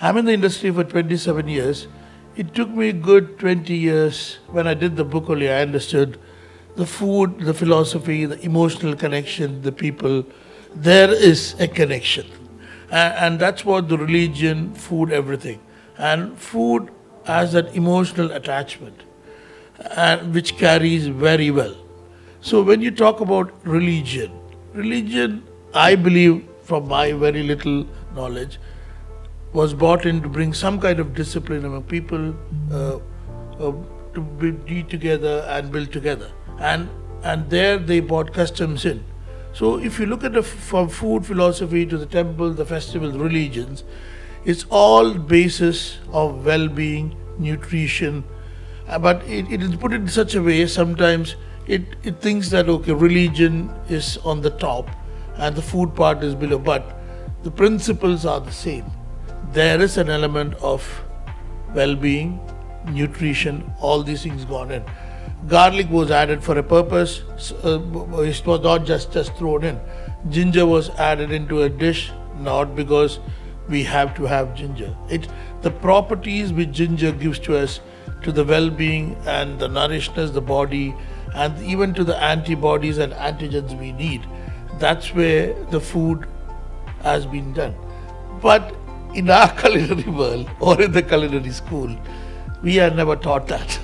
I'm in the industry for 27 years. It took me a good 20 years. When I did the book only, I understood the food, the philosophy, the emotional connection, the people. There is a connection. And that's what the religion, food, everything. And food has that emotional attachment, and which carries very well. So when you talk about religion, I believe, from my very little knowledge, was brought in to bring some kind of discipline among people, to be together and build together. And there they brought customs in. So if you look at from food philosophy to the temple, the festivals, religions, it's all basis of well-being, nutrition. But it is put in such a way, sometimes it thinks that, okay, religion is on the top and the food part is below. But the principles are the same. There is an element of well-being, nutrition, all these things gone in. Garlic was added for a purpose. It was not just thrown in. Ginger was added into a dish, not because we have to have ginger. The properties which ginger gives to us, to the well-being and the nourishness, the body, and even to the antibodies and antigens we need. That's where the food has been done. But in our culinary world or in the culinary school, we are never taught that.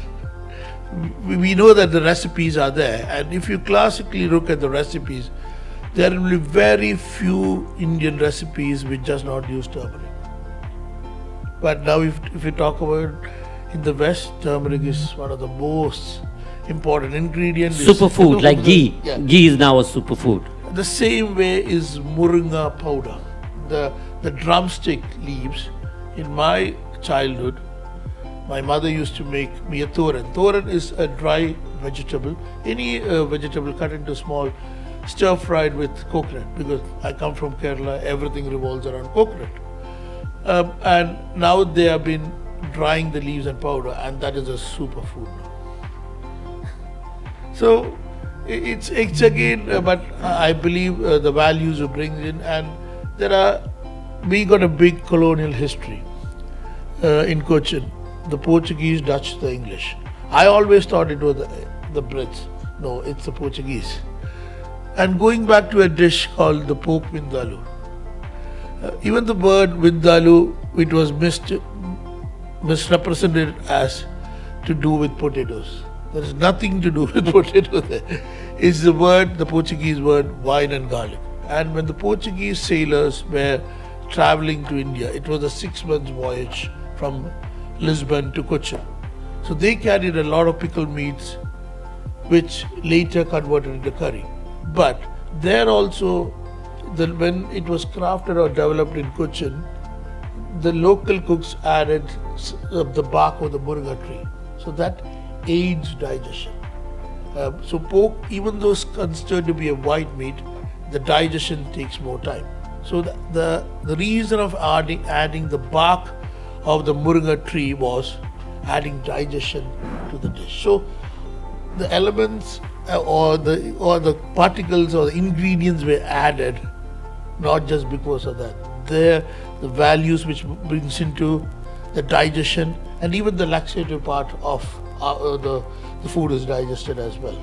We know that the recipes are there, and if you classically look at the recipes, there will be very few Indian recipes which does not use turmeric. But now if you talk about in the West, turmeric is one of the most important ingredients. Superfood, like ghee. Yeah. Ghee is now a superfood. The same way is moringa powder. The drumstick leaves. In my childhood, my mother used to make me a thoran. Thoran is a dry vegetable. Any vegetable cut into small, stir-fried with coconut. Because I come from Kerala, everything revolves around coconut. And now they have been drying the leaves and powder, and that is a superfood now. So it's again, but I believe the values it brings in, and we got a big colonial history in Cochin. The Portuguese, Dutch, the English. I always thought it was the Brits. No, it's the Portuguese. And going back to a dish called the pork vindaloo. Even the word vindaloo, it was misrepresented as to do with potatoes. There is nothing to do with potatoes there. It's the Portuguese word, wine and garlic. And when the Portuguese sailors were traveling to India, it was a 6-month voyage from Lisbon to Cochin. So they carried a lot of pickled meats, which later converted into curry. But there also, when it was crafted or developed in Cochin, the local cooks added the bark of the moringa tree. So that aids digestion. So pork, even though it's considered to be a white meat, the digestion takes more time. So the reason of adding the bark of the moringa tree was adding digestion to the dish. So the elements or the particles or the ingredients were added not just because of that. The values which brings into the digestion, and even the laxative part of the food is digested as well.